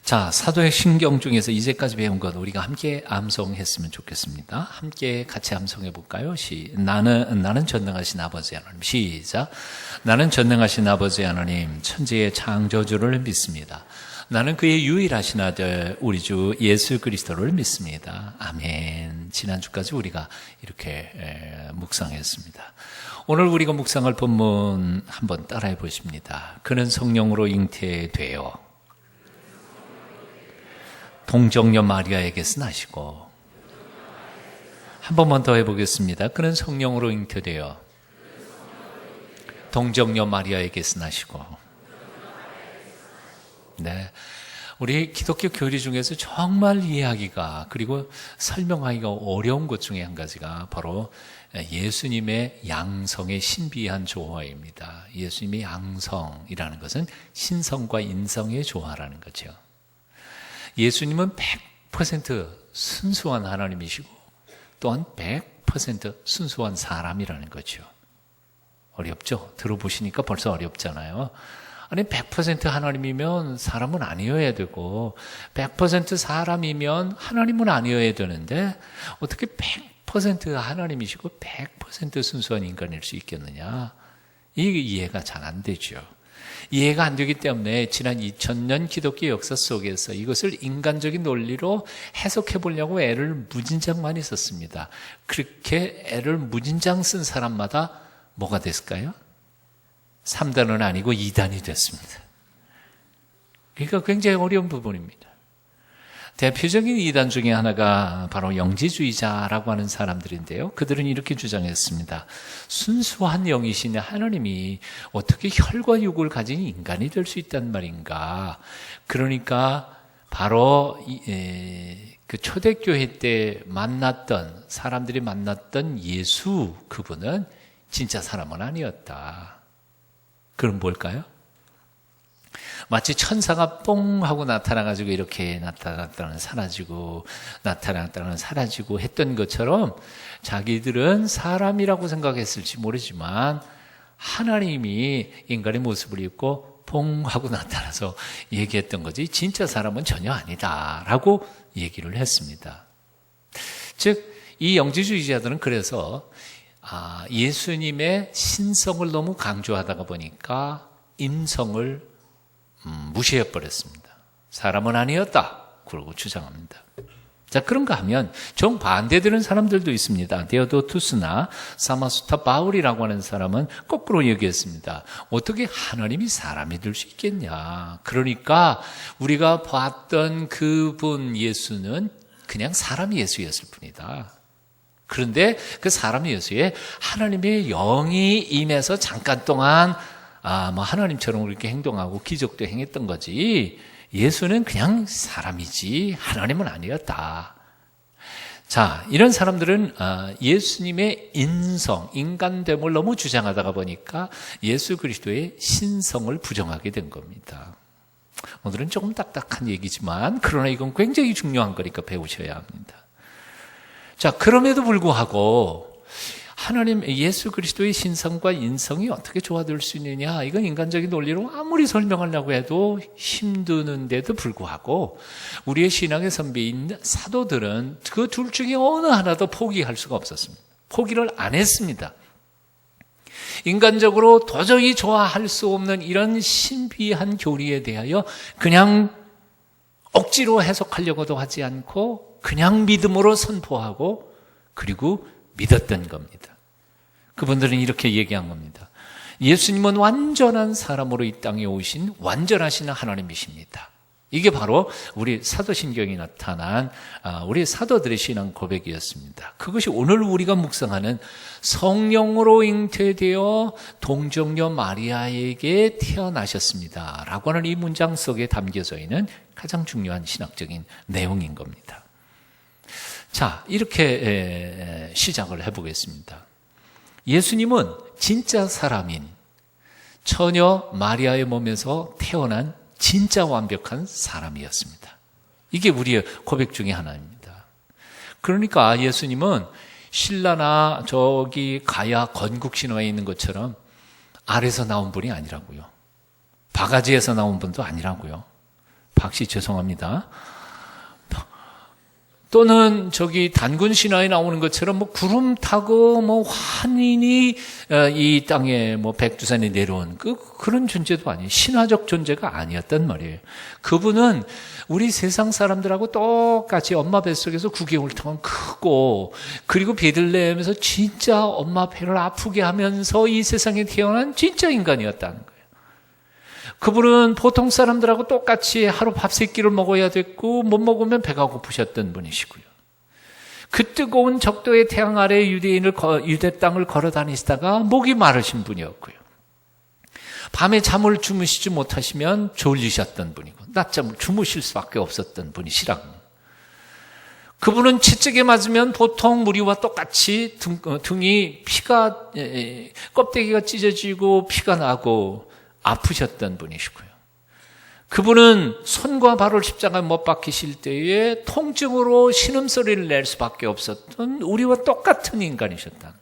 자, 사도의 신경 중에서 이제까지 배운 것 우리가 함께 암송했으면 좋겠습니다. 함께 같이 암송해 볼까요? 나는 전능하신 아버지 하나님. 시작. 나는 전능하신 아버지 하나님, 천지의 창조주를 믿습니다. 나는 그의 유일하신 아들 우리 주 예수 그리스도를 믿습니다. 아멘. 지난주까지 우리가 이렇게 묵상했습니다. 오늘 우리가 묵상할 본문 한번 따라해 보십니다. 그는 성령으로 잉태되어 동정녀 마리아에게서 나시고, 한 번만 더 해보겠습니다. 그는 성령으로 잉태되어 동정녀 마리아에게서 나시고. 네, 우리 기독교 교리 중에서 정말 이해하기가 그리고 설명하기가 어려운 것 중에 한 가지가 바로 예수님의 양성의 신비한 조화입니다. 예수님의 양성이라는 것은 신성과 인성의 조화라는 거죠. 예수님은 100% 순수한 하나님이시고 또한 100% 순수한 사람이라는 거죠. 어렵죠? 들어보시니까 벌써 어렵잖아요. 아니 100% 하나님이면 사람은 아니어야 되고 100% 사람이면 하나님은 아니어야 되는데 어떻게 100% 하나님이시고 100% 순수한 인간일 수 있겠느냐? 이게 이해가 잘 안 되죠. 이해가 안 되기 때문에 지난 2000년 기독교 역사 속에서 이것을 인간적인 논리로 해석해 보려고 애를 무진장 많이 썼습니다. 그렇게 애를 무진장 쓴 사람마다 뭐가 됐을까요? 3단은 아니고 2단이 됐습니다. 그러니까 굉장히 어려운 부분입니다. 대표적인 2단 중에 하나가 바로 영지주의자라고 하는 사람들인데요. 그들은 이렇게 주장했습니다. 순수한 영이신 하나님이 어떻게 혈과 육을 가진 인간이 될 수 있단 말인가. 그러니까 바로 그 초대교회 때 만났던 사람들이 만났던 예수, 그분은 진짜 사람은 아니었다. 그럼 뭘까요? 마치 천사가 뽕 하고 나타나가지고 이렇게 나타났다는 사라지고 나타났다는 사라지고 했던 것처럼 자기들은 사람이라고 생각했을지 모르지만 하나님이 인간의 모습을 입고 뽕 하고 나타나서 얘기했던 거지 진짜 사람은 전혀 아니다라고 얘기를 했습니다. 즉 이 영지주의자들은 그래서 예수님의 신성을 너무 강조하다가 보니까 인성을 무시해버렸습니다. 사람은 아니었다. 그러고 주장합니다. 자, 그런가 하면 정반대되는 사람들도 있습니다. 데오도투스나 사마수타 바울이라고 하는 사람은 거꾸로 얘기했습니다. 어떻게 하나님이 사람이 될 수 있겠냐. 그러니까 우리가 봤던 그분 예수는 그냥 사람 예수였을 뿐이다. 그런데 그 사람 예수에 하나님의 영이 임해서 잠깐 동안 하나님처럼 그렇게 행동하고 기적도 행했던 거지 예수는 그냥 사람이지 하나님은 아니었다. 자, 이런 사람들은 예수님의 인성, 인간됨을 너무 주장하다가 보니까 예수 그리스도의 신성을 부정하게 된 겁니다. 오늘은 조금 딱딱한 얘기지만 그러나 이건 굉장히 중요한 거니까 배우셔야 합니다. 자, 그럼에도 불구하고 하나님 예수 그리스도의 신성과 인성이 어떻게 조화될 수 있느냐, 이건 인간적인 논리로 아무리 설명하려고 해도 힘드는데도 불구하고 우리의 신앙의 선배인 사도들은 그 둘 중에 어느 하나도 포기할 수가 없었습니다. 포기를 안 했습니다. 인간적으로 도저히 조화할 수 없는 이런 신비한 교리에 대하여 그냥 억지로 해석하려고도 하지 않고 그냥 믿음으로 선포하고 그리고 믿었던 겁니다. 그분들은 이렇게 얘기한 겁니다. 예수님은 완전한 사람으로 이 땅에 오신 완전하신 하나님이십니다. 이게 바로 우리 사도신경에 나타난 우리 사도들의 신앙 고백이었습니다. 그것이 오늘 우리가 묵상하는 성령으로 잉태되어 동정녀 마리아에게 태어나셨습니다 라고 하는 이 문장 속에 담겨져 있는 가장 중요한 신학적인 내용인 겁니다. 자, 이렇게 시작을 해보겠습니다. 예수님은 진짜 사람인 처녀 마리아의 몸에서 태어난 진짜 완벽한 사람이었습니다. 이게 우리의 고백 중에 하나입니다. 그러니까 예수님은 신라나 저기 가야 건국신화에 있는 것처럼 알에서 나온 분이 아니라고요. 바가지에서 나온 분도 아니라고요. 박씨 죄송합니다. 또는 단군 신화에 나오는 것처럼 구름 타고 환인이 이 땅에 백두산에 내려온 그런 존재도 아니에요. 신화적 존재가 아니었단 말이에요. 그분은 우리 세상 사람들하고 똑같이 엄마 뱃속에서 9개월 동안 크고, 그리고 베들레헴에서 진짜 엄마 배를 아프게 하면서 이 세상에 태어난 진짜 인간이었다는 거예요. 그분은 보통 사람들하고 똑같이 하루 밥 3끼를 먹어야 됐고, 못 먹으면 배가 고프셨던 분이시고요. 그 뜨거운 적도의 태양 아래 유대 땅을 걸어 다니시다가 목이 마르신 분이었고요. 밤에 잠을 주무시지 못하시면 졸리셨던 분이고, 낮잠을 주무실 수밖에 없었던 분이시라고. 그분은 채찍에 맞으면 보통 우리와 똑같이 등이 껍데기가 찢어지고 피가 나고 아프셨던 분이시고요. 그분은 손과 발을 십자가에 못 박히실 때에 통증으로 신음소리를 낼 수밖에 없었던 우리와 똑같은 인간이셨다.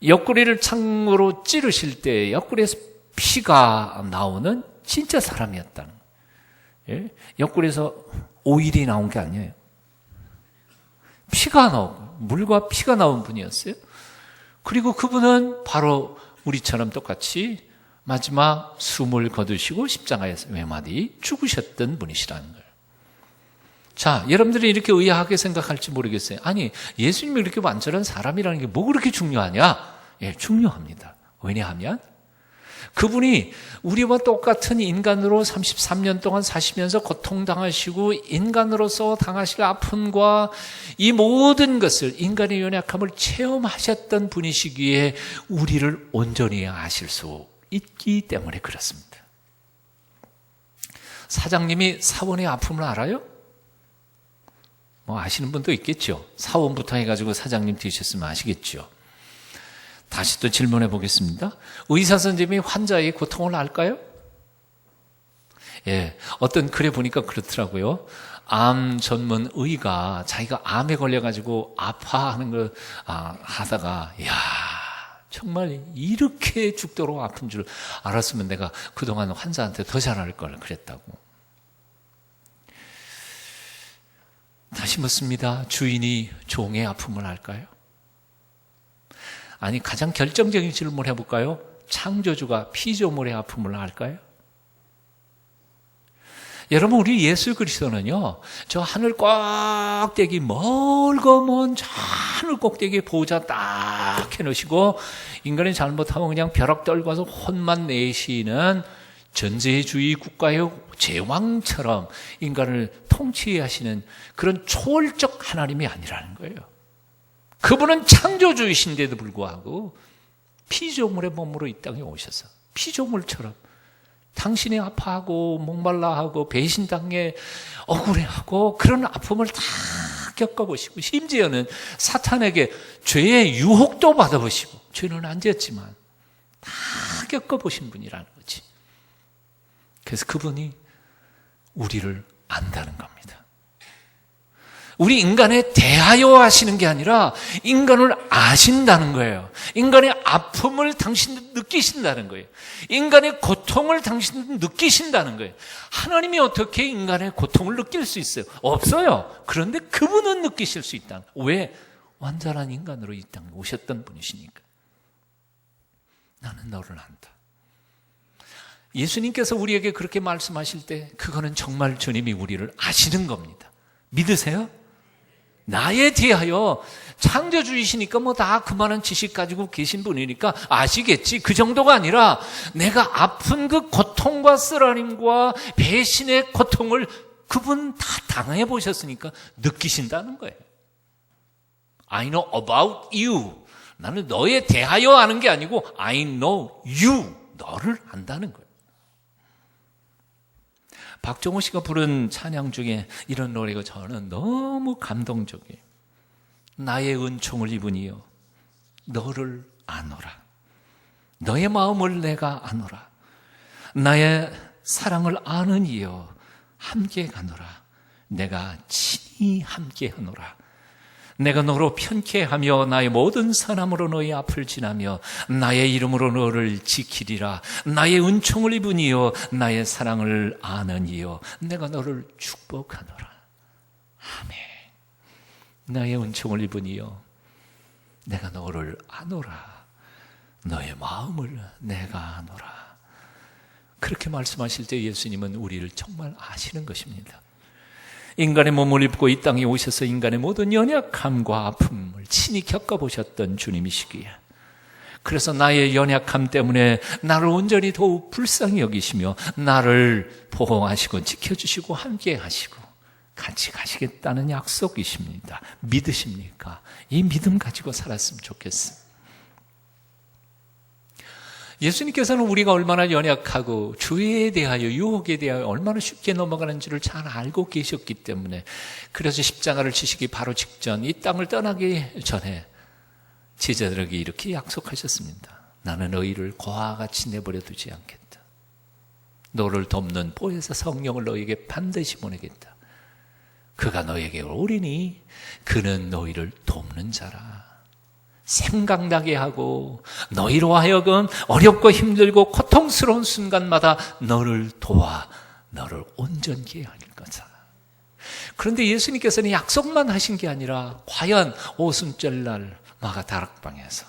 옆구리를 창으로 찌르실 때 옆구리에서 피가 나오는 진짜 사람이었다는 거예요. 옆구리에서 오일이 나온 게 아니에요. 피가 나오고 물과 피가 나온 분이었어요. 그리고 그분은 바로 우리처럼 똑같이 마지막 숨을 거두시고 십자가에서 외마디 죽으셨던 분이시라는 거예요. 자, 여러분들이 이렇게 의아하게 생각할지 모르겠어요. 아니, 예수님이 이렇게 완전한 사람이라는 게 뭐 그렇게 중요하냐? 예, 중요합니다. 왜냐하면 그분이 우리와 똑같은 인간으로 33년 동안 사시면서 고통당하시고 인간으로서 당하실 아픔과 이 모든 것을, 인간의 연약함을 체험하셨던 분이시기에 우리를 온전히 아실 수 있기 때문에 그렇습니다. 사장님이 사원의 아픔을 알아요? 아시는 분도 있겠죠. 사원부터 해가지고 사장님 되셨으면 아시겠죠. 다시 또 질문해 보겠습니다. 의사 선생님이 환자의 고통을 알까요? 예, 어떤 글에 보니까 그렇더라고요. 암 전문 의가 자기가 암에 걸려가지고 아파하는 걸 하다가, 이야, 정말 이렇게 죽도록 아픈 줄 알았으면 내가 그동안 환자한테 더 잘할 걸 그랬다고. 다시 묻습니다. 주인이 종의 아픔을 알까요? 아니, 가장 결정적인 질문을 해볼까요? 창조주가 피조물의 아픔을 알까요? 여러분, 우리 예수 그리스도는요, 저 하늘 꼭대기, 멀고 먼 저 하늘 꼭대기에 보호자 딱 해놓으시고, 인간이 잘못하면 그냥 벼락 떨궈서 혼만 내시는 전제주의 국가의 제왕처럼 인간을 통치하시는 그런 초월적 하나님이 아니라는 거예요. 그분은 창조주이신데도 불구하고 피조물의 몸으로 이 땅에 오셔서 피조물처럼 당신이 아파하고 목말라하고 배신당해 억울해하고 그런 아픔을 다 겪어보시고, 심지어는 사탄에게 죄의 유혹도 받아보시고, 죄는 안 지었지만 다 겪어보신 분이라는 거지. 그래서 그분이 우리를 안다는 겁니다. 우리 인간에 대하여 하시는 게 아니라 인간을 아신다는 거예요. 인간의 아픔을 당신도 느끼신다는 거예요. 인간의 고통을 당신도 느끼신다는 거예요. 하나님이 어떻게 인간의 고통을 느낄 수 있어요? 없어요. 그런데 그분은 느끼실 수 있다. 왜? 완전한 인간으로 이 땅에 오셨던 분이시니까. 나는 너를 안다. 예수님께서 우리에게 그렇게 말씀하실 때 그거는 정말 주님이 우리를 아시는 겁니다. 믿으세요? 나에 대하여 창조주이시니까 다 그만한 지식 가지고 계신 분이니까 아시겠지. 그 정도가 아니라 내가 아픈 그 고통과 쓰라림과 배신의 고통을 그분 다 당해 보셨으니까 느끼신다는 거예요. I know about you. 나는 너에 대하여 아는 게 아니고 I know you. 너를 안다는 거예요. 박정호 씨가 부른 찬양 중에 이런 노래가 저는 너무 감동적이에요. 나의 은총을 입으니요 너를 아노라. 너의 마음을 내가 아노라. 나의 사랑을 아는 이여 함께 가노라. 내가 친히 함께 하노라. 내가 너로 편케하며 나의 모든 사람으로 너의 앞을 지나며 나의 이름으로 너를 지키리라. 나의 은총을 입으니요 나의 사랑을 아느니요 내가 너를 축복하노라. 아멘. 나의 은총을 입으니요 내가 너를 아노라. 너의 마음을 내가 아노라. 그렇게 말씀하실 때 예수님은 우리를 정말 아시는 것입니다. 인간의 몸을 입고 이 땅에 오셔서 인간의 모든 연약함과 아픔을 친히 겪어보셨던 주님이시기에, 그래서 나의 연약함 때문에 나를 온전히 더욱 불쌍히 여기시며 나를 보호하시고 지켜주시고 함께 하시고 같이 가시겠다는 약속이십니다. 믿으십니까? 이 믿음 가지고 살았으면 좋겠습니다. 예수님께서는 우리가 얼마나 연약하고 죄에 대하여 유혹에 대하여 얼마나 쉽게 넘어가는지를 잘 알고 계셨기 때문에, 그래서 십자가를 지시기 바로 직전 이 땅을 떠나기 전에 제자들에게 이렇게 약속하셨습니다. 나는 너희를 고아와 같이 내버려 두지 않겠다. 너를 돕는 보혜사 성령을 너희에게 반드시 보내겠다. 그가 너희에게 오리니 그는 너희를 돕는 자라. 생각나게 하고 너희로 하여금 어렵고 힘들고 고통스러운 순간마다 너를 도와 너를 온전케 할 거다. 그런데 예수님께서는 약속만 하신 게 아니라 과연 오순절 날 마가 다락방에서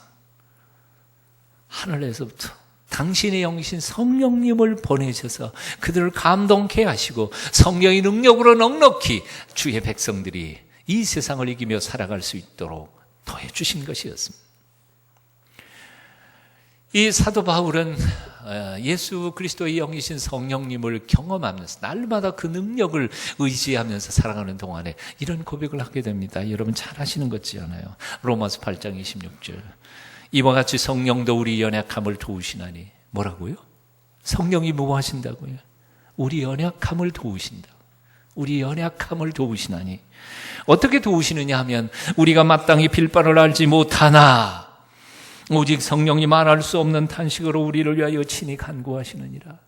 하늘에서부터 당신의 영이신 성령님을 보내셔서 그들을 감동케 하시고 성령의 능력으로 넉넉히 주의 백성들이 이 세상을 이기며 살아갈 수 있도록 더해 주신 것이었습니다. 이 사도 바울은 예수 그리스도의 영이신 성령님을 경험하면서 날마다 그 능력을 의지하면서 살아가는 동안에 이런 고백을 하게 됩니다. 여러분 잘 아시는 것지 않아요? 로마서 8장 26절. 이와 같이 성령도 우리 연약함을 도우시나니. 뭐라고요? 성령이 뭐 하신다고요? 우리 연약함을 도우신다. 우리 연약함을 도우시나니. 어떻게 도우시느냐 하면 우리가 마땅히 빌 바를 알지 못하나 오직 성령이 말할 수 없는 탄식으로 우리를 위하여 친히 간구하시느니라.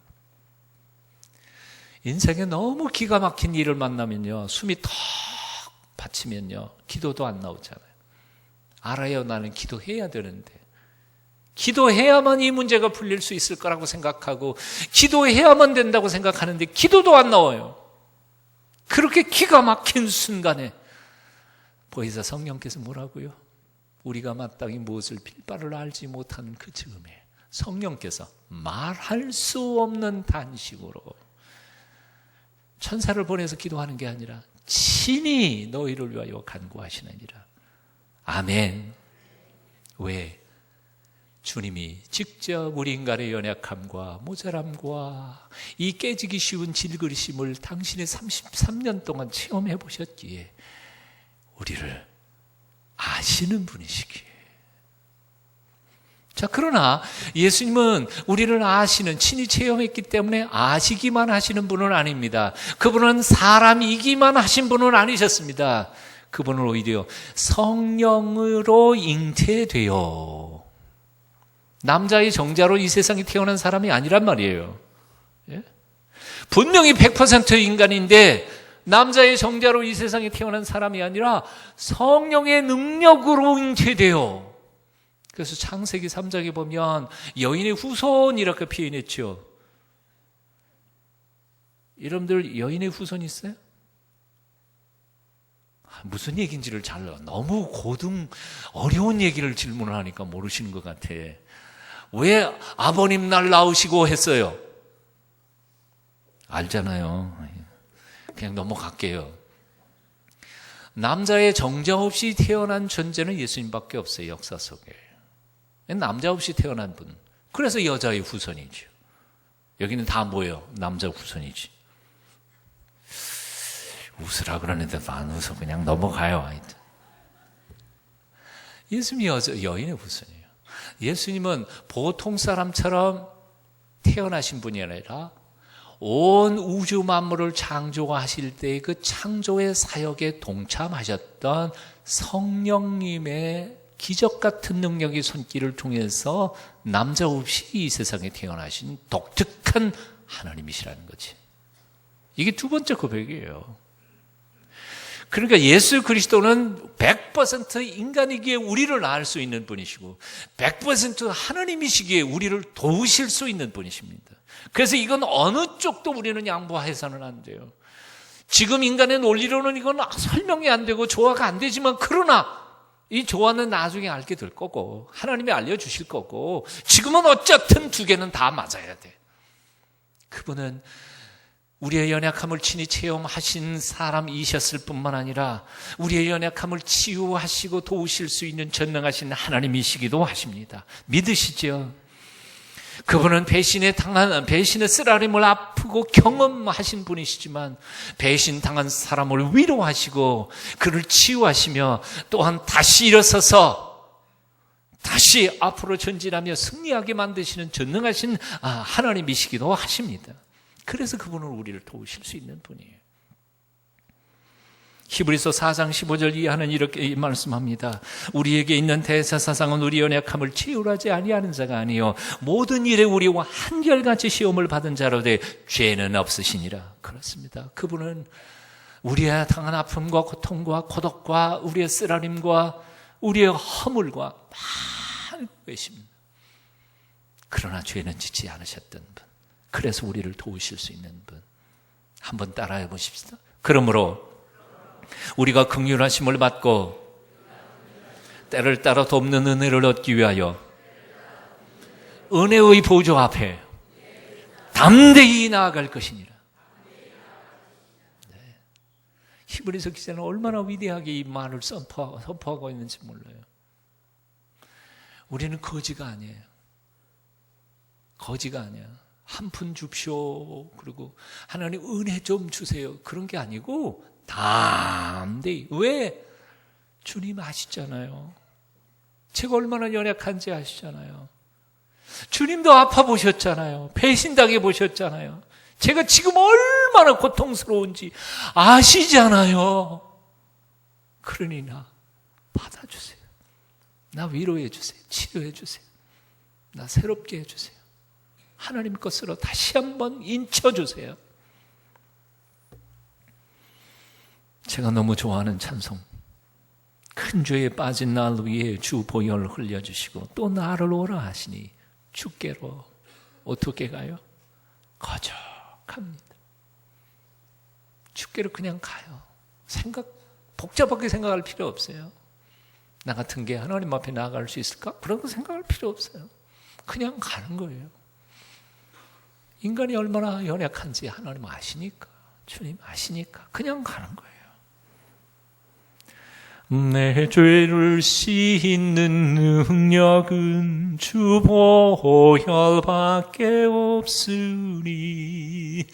인생에 너무 기가 막힌 일을 만나면요, 숨이 턱 받치면요 기도도 안 나오잖아요. 알아요. 나는 기도해야 되는데, 기도해야만 이 문제가 풀릴 수 있을 거라고 생각하고 기도해야만 된다고 생각하는데 기도도 안 나와요. 그렇게 기가 막힌 순간에 보혜사 성령께서 뭐라고요? 우리가 마땅히 무엇을 빌 바를 알지 못하는 그 즈음에 성령께서 말할 수 없는 단식으로 천사를 보내서 기도하는 게 아니라 친히 너희를 위하여 간구하시느니라. 아멘. 왜? 주님이 직접 우리 인간의 연약함과 모자람과 이 깨지기 쉬운 질그리심을 당신의 33년 동안 체험해 보셨기에 우리를 아시는 분이시기에. 자, 그러나 예수님은 우리를 아시는, 친히 체험했기 때문에 아시기만 하시는 분은 아닙니다. 그분은 사람이기만 하신 분은 아니셨습니다. 그분은 오히려 성령으로 잉태되어 남자의 정자로 이 세상에 태어난 사람이 아니란 말이에요. 예? 분명히 100% 인간인데 남자의 정자로 이 세상에 태어난 사람이 아니라 성령의 능력으로 잉태되어, 그래서 창세기 3장에 보면 여인의 후손 이렇게 표현했죠. 여러분들 여인의 후손 있어요? 무슨 얘기인지를 잘, 너무 어려운 얘기를 질문을 하니까 모르시는 것 같아. 왜 아버님 날 낳으시고 했어요? 알잖아요. 그냥 넘어갈게요. 남자의 정자 없이 태어난 존재는 예수님밖에 없어요. 역사 속에. 남자 없이 태어난 분. 그래서 여자의 후손이죠. 여기는 다 뭐예요? 남자 후손이지. 웃으라 그러는데도 안 웃어. 그냥 넘어가요. 하여튼. 예수님이 여인의 후손이에요. 예수님은 보통 사람처럼 태어나신 분이 아니라 온 우주 만물을 창조하실 때의 그 창조의 사역에 동참하셨던 성령님의 기적 같은 능력의 손길을 통해서 남자 없이 이 세상에 태어나신 독특한 하나님이시라는 거지. 이게 두 번째 고백이에요. 그러니까 예수 그리스도는 100% 인간이기에 우리를 알 수 있는 분이시고 100% 하나님이시기에 우리를 도우실 수 있는 분이십니다. 그래서 이건 어느 쪽도 우리는 양보해서는 안 돼요. 지금 인간의 논리로는 이건 설명이 안 되고 조화가 안 되지만, 그러나 이 조화는 나중에 알게 될 거고 하나님이 알려주실 거고, 지금은 어쨌든 두 개는 다 맞아야 돼. 그분은 우리의 연약함을 친히 체험하신 사람이셨을 뿐만 아니라 우리의 연약함을 치유하시고 도우실 수 있는 전능하신 하나님이시기도 하십니다. 믿으시죠? 그분은 배신에 쓰라림을 아프고 경험하신 분이시지만 배신당한 사람을 위로하시고 그를 치유하시며 또한 다시 일어서서 다시 앞으로 전진하며 승리하게 만드시는 전능하신 하나님이시기도 하십니다. 그래서 그분은 우리를 도우실 수 있는 분이에요. 히브리서 4장 15절 이하는 이렇게 말씀합니다. 우리에게 있는 대사사상은 우리 연약함을 치유하지 아니하는 자가 아니요 모든 일에 우리와 한결같이 시험을 받은 자로 돼 죄는 없으시니라. 그렇습니다. 그분은 우리의 당한 아픔과 고통과 고독과 우리의 쓰라림과 우리의 허물과 많이 계십니다. 그러나 죄는 짓지 않으셨던 분, 그래서 우리를 도우실 수 있는 분. 한번 따라해 보십시다. 그러므로 우리가 긍휼하심을 받고 때를 따라 돕는 은혜를 얻기 위하여 은혜의 보좌 앞에 담대히 나아갈 것이니라. 네. 히브리서 기자는 얼마나 위대하게 이 말을 선포하고 있는지 몰라요. 우리는 거지가 아니에요. 거지가 아니야. 한 푼 줍쇼, 그리고 하나님 은혜 좀 주세요, 그런 게 아니고 담대히. 왜? 주님 아시잖아요. 제가 얼마나 연약한지 아시잖아요. 주님도 아파 보셨잖아요. 배신당해 보셨잖아요. 제가 지금 얼마나 고통스러운지 아시잖아요. 그러니 나 받아주세요. 나 위로해 주세요. 치료해 주세요. 나 새롭게 해주세요. 하나님 것으로 다시 한번 인쳐주세요. 제가 너무 좋아하는 찬송, 큰 죄에 빠진 날 위에 주 보혈 흘려주시고 또 나를 오라 하시니 주께로 어떻게 가요? 거적합니다. 주께로 그냥 가요. 복잡하게 생각할 필요 없어요. 나 같은 게 하나님 앞에 나아갈 수 있을까? 그런 거 생각할 필요 없어요. 그냥 가는 거예요. 인간이 얼마나 연약한지 하나님 아시니까, 주님 아시니까 그냥 가는 거예요. 내 죄를 씻는 능력은 주 보혈밖에 없으니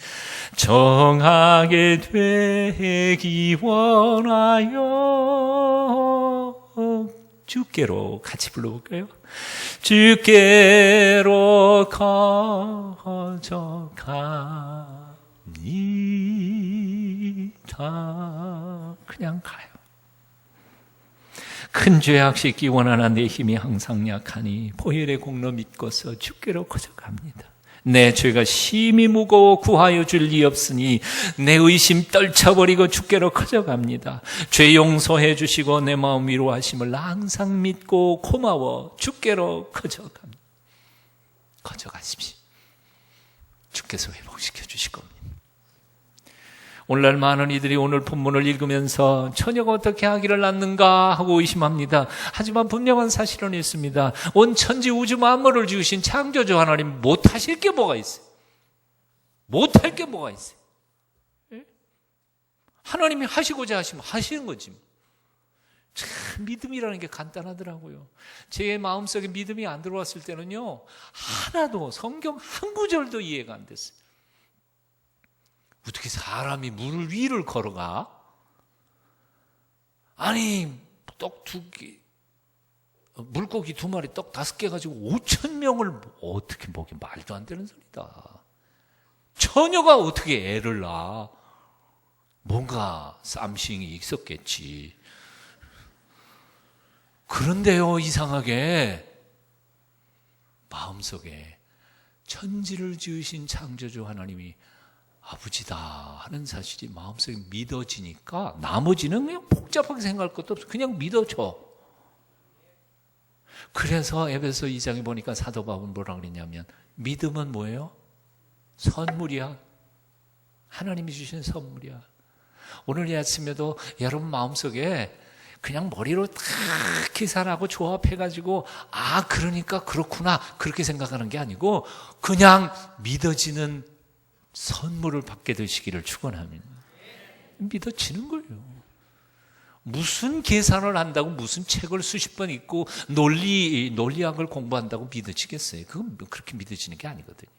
정하게 되기 원하여 주께로 같이 불러볼까요? 주께로 거저갑니다. 그냥 가요. 큰 죄악 씻기 원하나 내 힘이 항상 약하니 보혈의 공로 믿고서 주께로 거저갑니다. 내 죄가 심히 무거워 구하여 줄 리 없으니 내 의심 떨쳐버리고 주께로 거저갑니다. 죄 용서해 주시고 내 마음 위로하심을 항상 믿고 고마워 주께로 거저갑니다. 거저가십시오. 주께서 회복시켜 주실 겁니다. 오늘날 많은 이들이 오늘 본문을 읽으면서 처녀가 어떻게 아기를 낳는가 하고 의심합니다. 하지만 분명한 사실은 있습니다. 온 천지 우주 만물을 지으신 창조주 하나님 못하실 게 뭐가 있어요? 못할 게 뭐가 있어요? 하나님이 하시고자 하시면 하시는 거지. 참 믿음이라는 게 간단하더라고요. 제 마음속에 믿음이 안 들어왔을 때는요, 하나도 성경 한 구절도 이해가 안 됐어요. 어떻게 사람이 물 위를 걸어가? 아니, 떡 2개, 물고기 2마리, 떡 5개 가지고 5,000명을 어떻게 먹여? 말도 안 되는 소리다. 처녀가 어떻게 애를 낳아? 뭔가 쌈싱이 있었겠지. 그런데요, 이상하게 마음속에 천지를 지으신 창조주 하나님이 아버지다 하는 사실이 마음속에 믿어지니까 나머지는 그냥 복잡하게 생각할 것도 없어. 그냥 믿어져. 그래서 에베소 2장에 보니까 사도 바울은 뭐라 그랬냐면 믿음은 뭐예요? 선물이야. 하나님이 주신 선물이야. 오늘 이 아침에도 여러분 마음속에 그냥 머리로 다 계산하고 조합해가지고 그러니까 그렇구나 그렇게 생각하는 게 아니고 그냥 믿어지는 선물을 받게 되시기를 축원합니다. 믿어지는 거예요. 무슨 계산을 한다고 무슨 책을 수십 번 읽고 논리학을 공부한다고 믿어지겠어요? 그건 그렇게 믿어지는 게 아니거든요.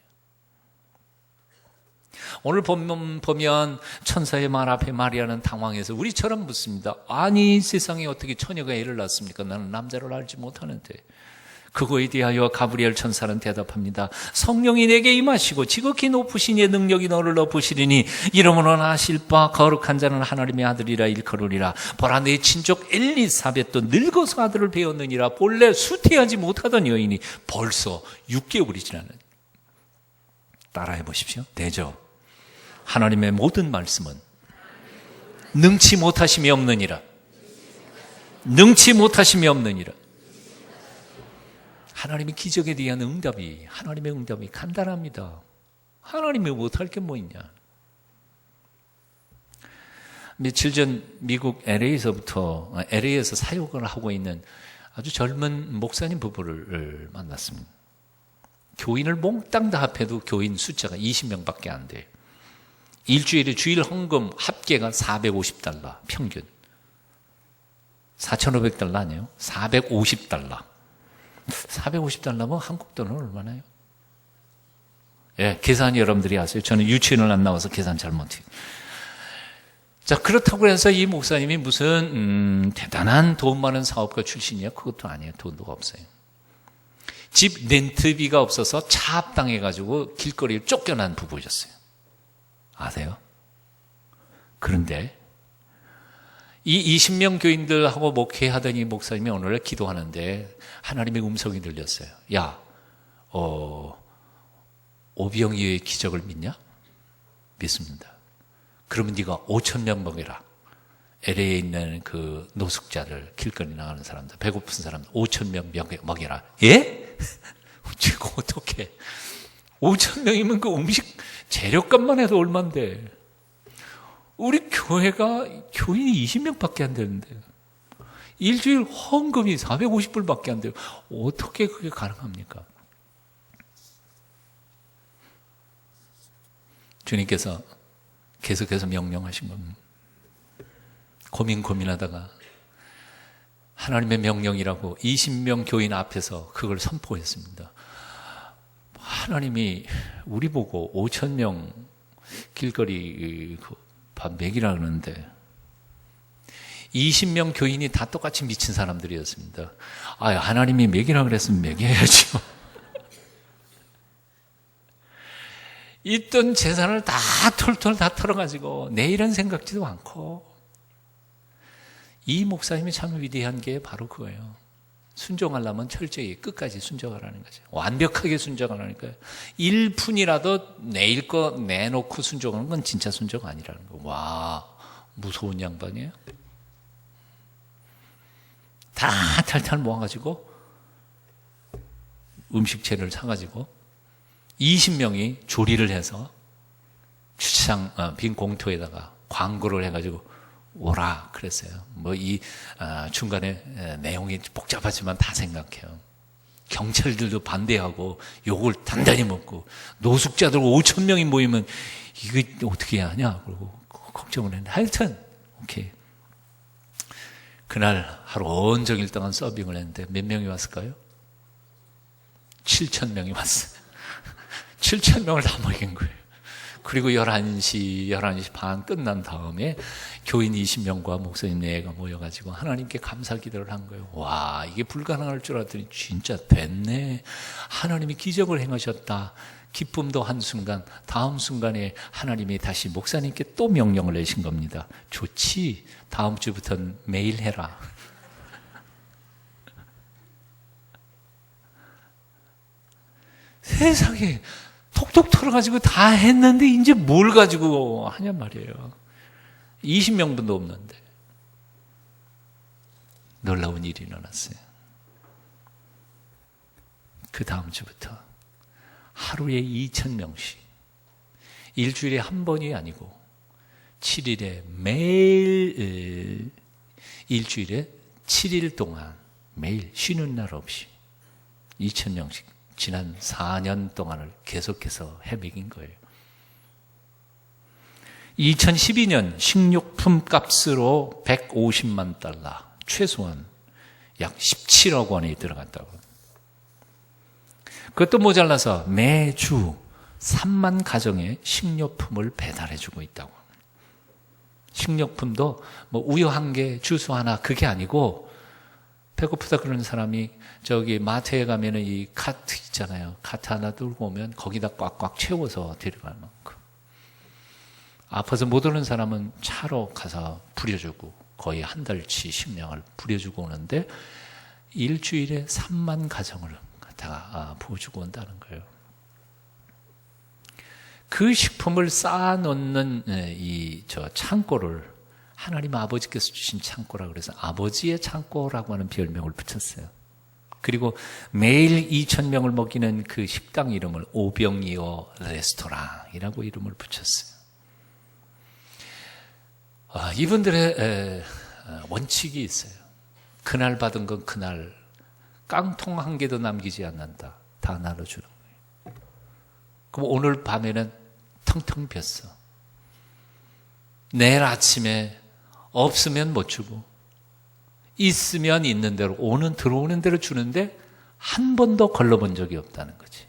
오늘 보면 천사의 말 앞에 마리아는 당황해서 우리처럼 묻습니다. 아니 세상에 어떻게 처녀가 애를 낳습니까? 나는 남자를 알지 못하는데. 그거에 대하여 가브리엘 천사는 대답합니다. 성령이 내게 임하시고 지극히 높으신 이의 능력이 너를 덮으시리니 이러므로 나실 바 거룩한 자는 하나님의 아들이라 일컬으리라. 보라 내 친족 엘리사벳도 늙어서 아들을 배웠느니라. 본래 수태하지 못하던 여인이 벌써 6개월이 지났느니라. 따라해 보십시오. 되죠? 하나님의 모든 말씀은 능치 못하심이 없느니라. 능치 못하심이 없느니라. 하나님의 기적에 대한 하나님의 응답이 간단합니다. 하나님이 못할 게 뭐 있냐. 며칠 전 미국 LA에서 사역을 하고 있는 아주 젊은 목사님 부부를 만났습니다. 교인을 몽땅 다 합해도 교인 숫자가 20명밖에 안 돼요. 일주일에 주일 헌금 합계가 $450 평균. $4,500 아니에요? $450. $450면 한국 돈은 얼마나요? 예, 계산 여러분들이 아세요? 저는 유치원을 안 나와서 계산 잘 못해요. 자, 그렇다고 해서 이 목사님이 무슨 대단한 돈 많은 사업가 출신이야? 그것도 아니에요. 돈도 없어요. 집 렌트비가 없어서 차압당해가지고 길거리에 쫓겨난 부부였어요. 아세요? 그런데 이 20명 교인들하고 목회하던 이 목사님이 오늘 기도하는데 하나님의 음성이 들렸어요. 야, 오병이어의 기적을 믿냐? 믿습니다. 그러면 네가 5,000명 먹여라. LA에 있는 그 노숙자들, 길거리 나가는 사람들, 배고픈 사람들 5,000명 먹여라. 예? 지금 어떻게 5,000명이면 그 음식 재료값만 해도 얼만데 우리 교회가 교인이 20명밖에 안 되는데 일주일 헌금이 450불밖에 안 돼요. 어떻게 그게 가능합니까? 주님께서 계속해서 명령하신 겁니다. 고민하다가 하나님의 명령이라고 20명 교인 앞에서 그걸 선포했습니다. 하나님이 우리 보고 5,000명 길거리 밥 먹이라 그러는데 20명 교인이 다 똑같이 미친 사람들이었습니다. 하나님이 먹이라 그랬으면 먹여야죠. 있던 재산을 다 털털 다 털어가지고 내일은 생각지도 않고 이 목사님이 참 위대한 게 바로 그거예요. 순종하려면 철저히 끝까지 순종하라는 거죠. 완벽하게 순종하라는 거예요. 1푼이라도 내일 거 내놓고 순종하는 건 진짜 순종 아니라는 거. 와, 무서운 양반이에요. 다 탈탈 모아가지고 음식재를 사가지고 20명이 조리를 해서 주차장 빈 공터에다가 광고를 해가지고 오라 그랬어요. 중간에 내용이 복잡하지만 다 생각해요. 경찰들도 반대하고 욕을 단단히 먹고 노숙자들 5,000명이 모이면 이거 어떻게 해야 하냐 그러고 걱정을 했는데 하여튼 오케이. 그날 하루 온종일 동안 서빙을 했는데 몇 명이 왔을까요? 7,000명이 왔어요. 7,000명을 다 먹인 거예요. 그리고 11시 반 끝난 다음에 교인 20명과 목사님 4가 모여가지고 하나님께 감사 기도를 한 거예요. 와, 이게 불가능할 줄 알았더니 진짜 됐네. 하나님이 기적을 행하셨다. 기쁨도 한순간, 다음 순간에 하나님이 다시 목사님께 또 명령을 내신 겁니다. 좋지. 다음 주부터는 매일 해라. 세상에 톡톡 털어가지고 다 했는데 이제 뭘 가지고 하냔 말이에요. 20명분도 없는데. 놀라운 일이 일어났어요. 그 다음 주부터 하루에 2,000명씩, 일주일에 한 번이 아니고 7일에 매일, 일주일에 7일 동안 매일 쉬는 날 없이 2,000명씩 지난 4년 동안을 계속해서 헤매긴 거예요. 2012년 식료품 값으로 150만 달러, 최소한 약 17억 원이 들어갔다고. 그것도 모자라서 매주 3만 가정에 식료품을 배달해주고 있다고. 식료품도 뭐 우유 한 개, 주스 하나, 그게 아니고, 배고프다 그러는 사람이 저기 마트에 가면은 이 카트 있잖아요. 카트 하나 들고 오면 거기다 꽉꽉 채워서 데려갈 만큼. 아파서 못 오는 사람은 차로 가서 부려주고, 거의 한 달치 식량을 부려주고 오는데, 일주일에 3만 가정을 갖다가 부어주고 온다는 거예요. 그 식품을 쌓아놓는 저 창고를 하나님 아버지께서 주신 창고라 그래서 아버지의 창고라고 하는 별명을 붙였어요. 그리고 매일 2,000명을 먹이는 그 식당 이름을 오병이어 레스토랑이라고 이름을 붙였어요. 이분들의 원칙이 있어요. 그날 받은 건 그날 깡통 한 개도 남기지 않는다. 다 나눠주는 거예요. 그럼 오늘 밤에는 텅텅 비었어. 내일 아침에 없으면 못 주고 있으면 있는 대로 들어오는 대로 주는데 한 번도 걸러본 적이 없다는 거지.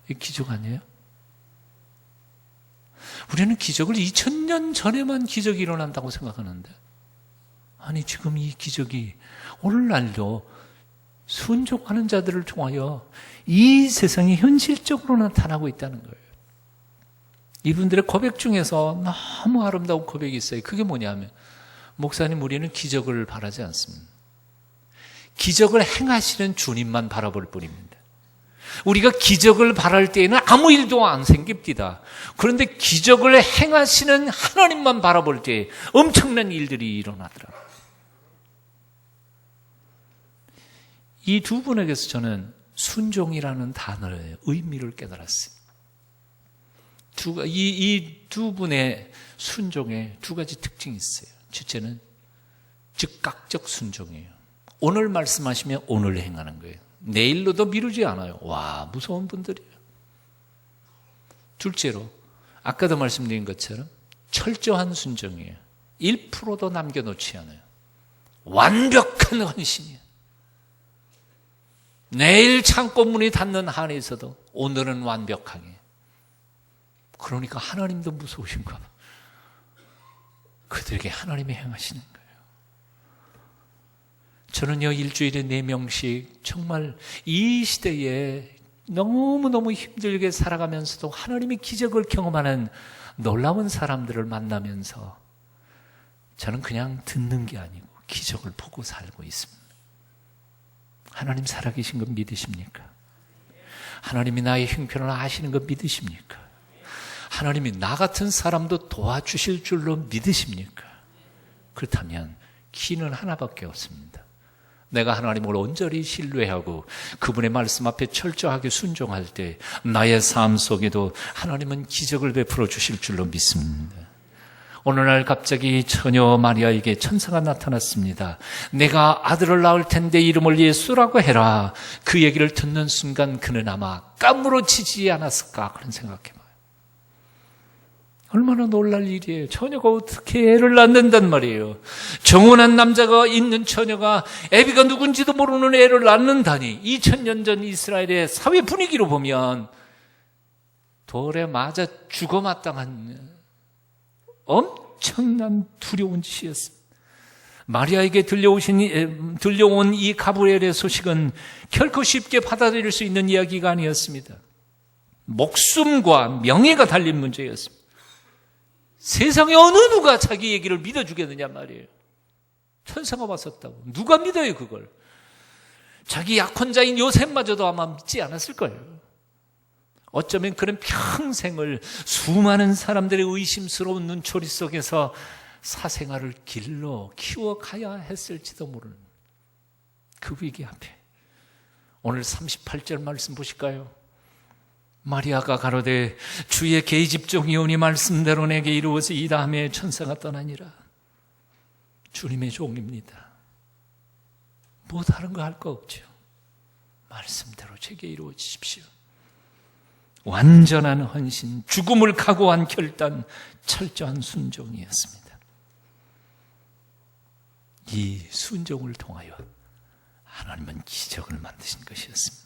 이 기적 아니에요? 우리는 기적을 2000년 전에만 기적이 일어난다고 생각하는데, 아니 지금 이 기적이 오늘날도 순종하는 자들을 통하여 이 세상에 현실적으로 나타나고 있다는 거예요. 이분들의 고백 중에서 너무 아름다운 고백이 있어요. 그게 뭐냐면, 목사님, 우리는 기적을 바라지 않습니다. 기적을 행하시는 주님만 바라볼 뿐입니다. 우리가 기적을 바랄 때에는 아무 일도 안 생깁니다. 그런데 기적을 행하시는 하나님만 바라볼 때 엄청난 일들이 일어나더라고요. 이 두 분에게서 저는 순종이라는 단어의 의미를 깨달았어요. 이 두 분의 순종에 두 가지 특징이 있어요. 첫째는 즉각적 순종이에요. 오늘 말씀하시면 오늘 행하는 거예요. 내일로도 미루지 않아요. 와, 무서운 분들이에요. 둘째로, 아까도 말씀드린 것처럼 철저한 순종이에요. 1%도 남겨놓지 않아요. 완벽한 헌신이에요. 내일 창고 문이 닫는 한에 있어도 오늘은 완벽하게. 그러니까 하나님도 무서우신가 봐. 그들에게 하나님이 행하시는 거예요. 저는요, 일주일에 4명씩 정말 이 시대에 너무너무 힘들게 살아가면서도 하나님의 기적을 경험하는 놀라운 사람들을 만나면서 저는 그냥 듣는 게 아니고 기적을 보고 살고 있습니다. 하나님 살아계신 것 믿으십니까? 하나님이 나의 형편을 아시는 것 믿으십니까? 하나님이 나 같은 사람도 도와주실 줄로 믿으십니까? 그렇다면 길은 하나밖에 없습니다. 내가 하나님을 온전히 신뢰하고 그분의 말씀 앞에 철저하게 순종할 때 나의 삶 속에도 하나님은 기적을 베풀어 주실 줄로 믿습니다. 어느 날 갑자기 처녀 마리아에게 천사가 나타났습니다. 내가 아들을 낳을 텐데 이름을 예수라고 해라. 그 얘기를 듣는 순간 그는 아마 까무러치지 않았을까 그런 생각해봐요. 얼마나 놀랄 일이에요. 처녀가 어떻게 애를 낳는단 말이에요. 정혼한 남자가 있는 처녀가 애비가 누군지도 모르는 애를 낳는다니. 2000년 전 이스라엘의 사회 분위기로 보면 돌에 맞아 죽어 마땅한 엄청난 두려운 짓이었습니다. 마리아에게 들려온 이 가브리엘의 소식은 결코 쉽게 받아들일 수 있는 이야기가 아니었습니다. 목숨과 명예가 달린 문제였습니다. 세상에 어느 누가 자기 얘기를 믿어주겠느냐 말이에요. 천사가 왔었다고. 누가 믿어요 그걸. 자기 약혼자인 요셉마저도 아마 믿지 않았을 거예요. 어쩌면 그런 평생을 수많은 사람들의 의심스러운 눈초리 속에서 사생활을 길러 키워가야 했을지도 모르는 그 위기 앞에 오늘 38절 말씀 보실까요? 마리아가 가로되 주의 계집종이오니 말씀대로 내게 이루어지이다 하며 천사가 떠나니라. 주님의 종입니다. 뭐 다른 거 할 거 없죠. 말씀대로 제게 이루어지십시오. 완전한 헌신, 죽음을 각오한 결단, 철저한 순종이었습니다. 이 순종을 통하여 하나님은 기적을 만드신 것이었습니다.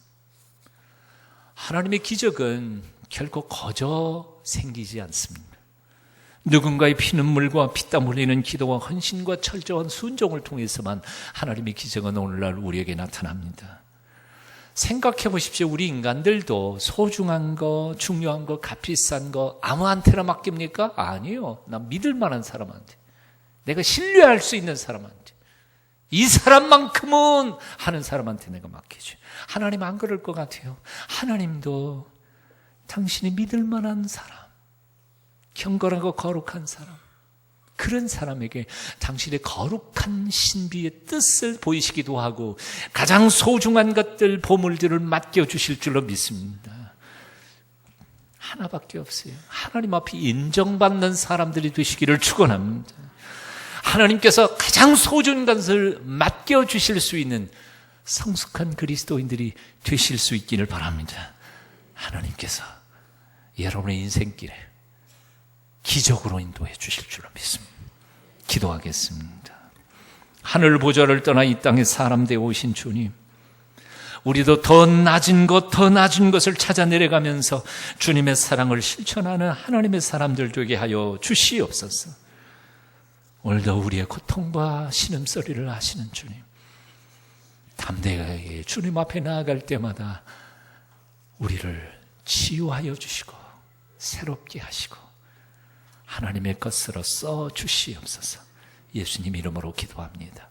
하나님의 기적은 결코 거저 생기지 않습니다. 누군가의 피눈물과 피땀 흘리는 기도와 헌신과 철저한 순종을 통해서만 하나님의 기적은 오늘날 우리에게 나타납니다. 생각해 보십시오. 우리 인간들도 소중한 거, 중요한 거, 값비싼 거 아무한테나 맡깁니까? 아니요. 난 믿을 만한 사람한테, 내가 신뢰할 수 있는 사람한테, 이 사람만큼은 하는 사람한테 내가 맡기죠. 하나님 안 그럴 것 같아요. 하나님도 당신이 믿을 만한 사람, 경건하고 거룩한 사람, 그런 사람에게 당신의 거룩한 신비의 뜻을 보이시기도 하고 가장 소중한 것들, 보물들을 맡겨주실 줄로 믿습니다. 하나밖에 없어요. 하나님 앞에 인정받는 사람들이 되시기를 축원합니다. 하나님께서 가장 소중한 것을 맡겨주실 수 있는 성숙한 그리스도인들이 되실 수 있기를 바랍니다. 하나님께서 여러분의 인생길에 기적으로 인도해 주실 줄로 믿습니다. 기도하겠습니다. 하늘 보좌를 떠나 이 땅에 사람 되어 오신 주님, 우리도 더 낮은 것을 찾아 내려가면서 주님의 사랑을 실천하는 하나님의 사람들 되게 하여 주시옵소서. 오늘도 우리의 고통과 신음소리를 아시는 주님, 담대하게 주님 앞에 나아갈 때마다 우리를 치유하여 주시고 새롭게 하시고 하나님의 것으로 써 주시옵소서. 예수님 이름으로 기도합니다.